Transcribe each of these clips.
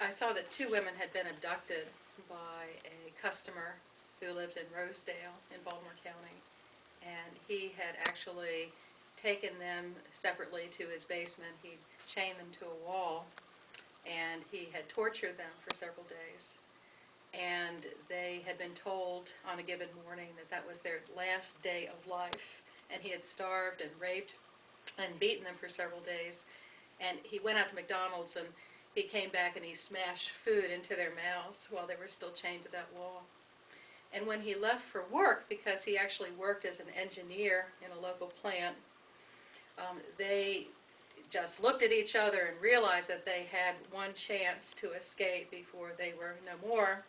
I saw that two women had been abducted by a customer who lived in Rosedale in Baltimore County, and he had actually taken them separately to his basement. He'd chained them to a wall, and he had tortured them for several days. And they had been told on a given morning that that was their last day of life, and he had starved and raped and beaten them for several days. And he went out to McDonald's and he came back and he smashed food into their mouths while they were still chained to that wall. And when he left for work, because he actually worked as an engineer in a local plant, they just looked at each other and realized that they had one chance to escape before they were no more.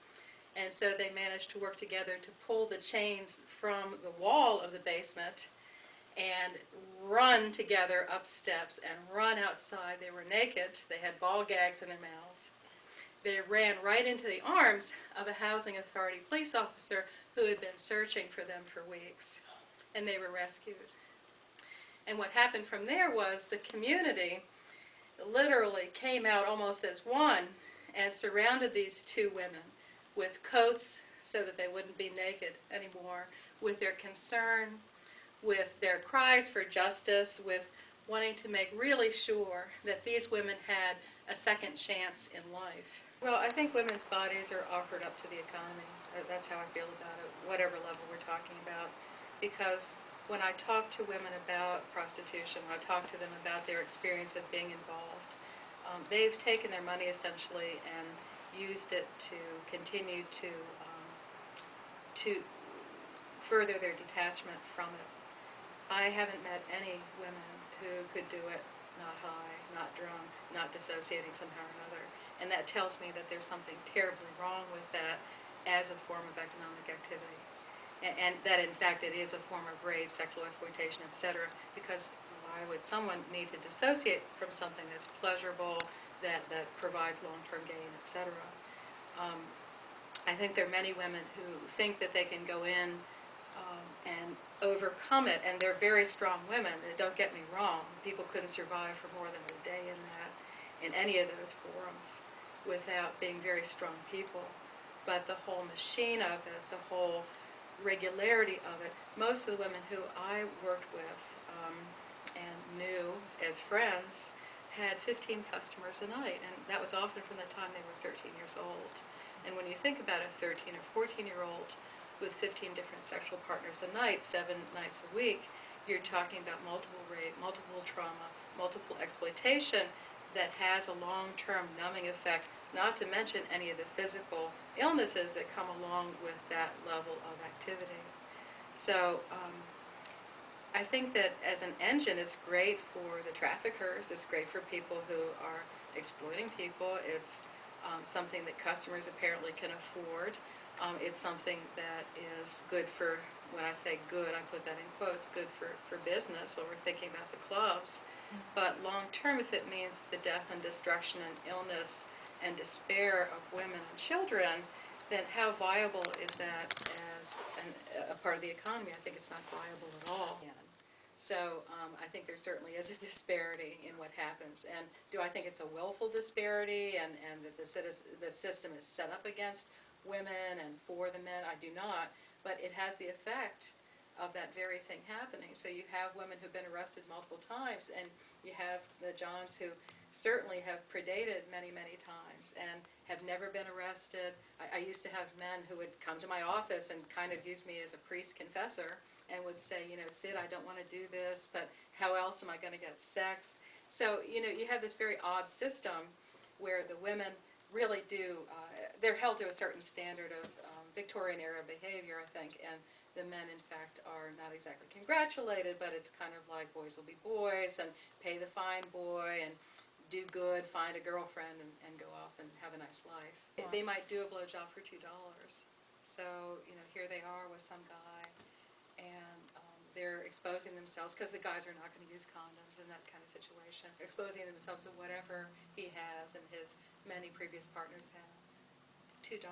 And so they managed to work together to pull the chains from the wall of the basement and run together up steps and run outside. They were naked. They had ball gags in their mouths. They ran right into the arms of a housing authority police officer who had been searching for them for weeks, and they were rescued. And what happened from there was the community literally came out almost as one and surrounded these two women with coats so that they wouldn't be naked anymore, with their concern, with their cries for justice, with wanting to make really sure that these women had a second chance in life. Well, I think women's bodies are offered up to the economy. That's how I feel about it, whatever level we're talking about. Because when I talk to women about prostitution, when I talk to them about their experience of being involved, they've taken their money essentially and used it to continue to further their detachment from it. I haven't met any women who could do it not high, not drunk, not dissociating somehow or another. And that tells me that there's something terribly wrong with that as a form of economic activity. And that in fact it is a form of rape, sexual exploitation, etc. Because why would someone need to dissociate from something that's pleasurable, that provides long-term gain, etc.? I think there are many women who think that they can go in and overcome it, and they're very strong women. Don't get me wrong, people couldn't survive for more than a day in any of those forums without being very strong people. But the whole machine of it, the whole regularity of it, most of the women who I worked with and knew as friends had 15 customers a night, and that was often from the time they were 13 years old. And when you think about a 13 or 14-year-old with 15 different sexual partners a night, 7 nights a week, you're talking about multiple rape, multiple trauma, multiple exploitation that has a long-term numbing effect, not to mention any of the physical illnesses that come along with that level of activity. So I think that as an engine, it's great for the traffickers, it's great for people who are exploiting people, it's something that customers apparently can afford. It's something that is good for, when I say good, I put that in quotes, good for business when we're thinking about the clubs. But long term, if it means the death and destruction and illness and despair of women and children, then how viable is that as a part of the economy? I think it's not viable at all. So I think there certainly is a disparity in what happens. And do I think it's a willful disparity and that the system is set up against women and for the men? I do not. But it has the effect of that very thing happening. So you have women who've been arrested multiple times, and you have the Johns who certainly have predated many, many times and have never been arrested. I used to have men who would come to my office and kind of use me as a priest confessor and would say, you know, Sid, I don't want to do this, but how else am I going to get sex? So, you know, you have this very odd system where the women really do, they're held to a certain standard of Victorian era behavior, I think, and the men, in fact, are not exactly congratulated, but it's kind of like boys will be boys and pay the fine boy and do good, find a girlfriend, and go off and have a nice life. They might do a blowjob for $2. So, you know, here they are with some guy, and they're exposing themselves, because the guys are not going to use condoms in that kind of situation, exposing themselves to whatever he has and his many previous partners have. $2.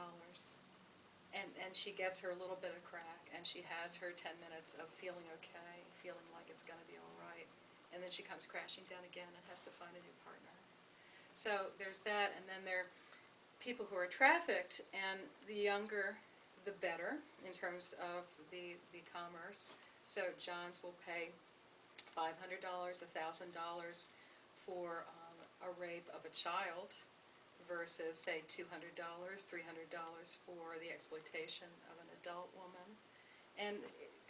And she gets her little bit of crack, and she has her 10 minutes of feeling okay, feeling like it's going to be all right. And then she comes crashing down again and has to find a new partner. So there's that, and then there people who are trafficked, and the younger, the better in terms of the commerce. So Johns will pay $500, $1,000 for a rape of a child versus, say, $200, $300 for the exploitation of an adult woman. And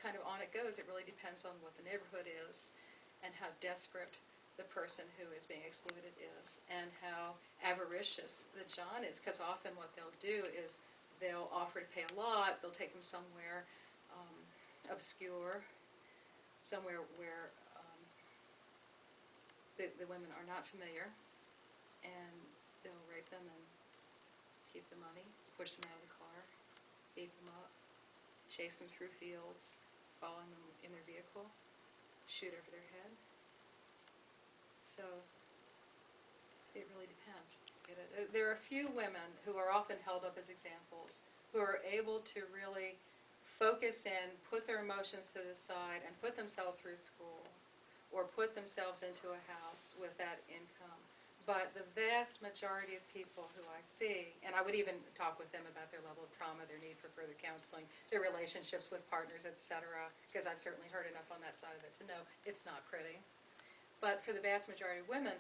kind of on it goes. It really depends on what the neighborhood is and how desperate the person who is being exploited is and how avaricious the John is, because often what they'll do is they'll offer to pay a lot, they'll take them somewhere obscure, somewhere where the women are not familiar, and they'll rape them and keep the money, push them out of the car, beat them up, chase them through fields, following them in their vehicle, shoot over their head. So it really depends. There are a few women who are often held up as examples who are able to really focus in, put their emotions to the side, and put themselves through school or put themselves into a house with that income. But the vast majority of people who I see, and I would even talk with them about their level of trauma, their need for further counseling, their relationships with partners, etc., because I've certainly heard enough on that side of it to know it's not pretty. But for the vast majority of women,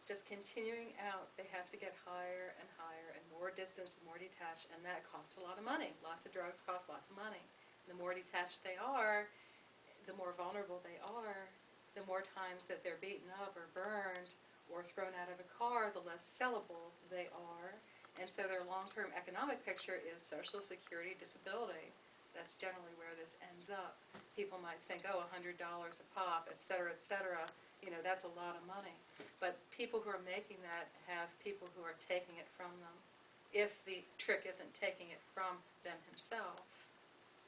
just continuing out, they have to get higher and higher and more distance, more detached, and that costs a lot of money. Lots of drugs cost lots of money. The more detached they are, the more vulnerable they are, the more times that they're beaten up or burned or thrown out of a car, the less sellable they are. And so their long-term economic picture is Social Security disability. That's generally where this ends up. People might think, oh, $100 a pop, et cetera, you know, that's a lot of money. But people who are making that have people who are taking it from them, if the trick isn't taking it from them himself.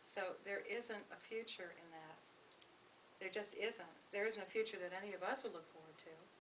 So there isn't a future in that. There just isn't. There isn't a future that any of us would look forward to.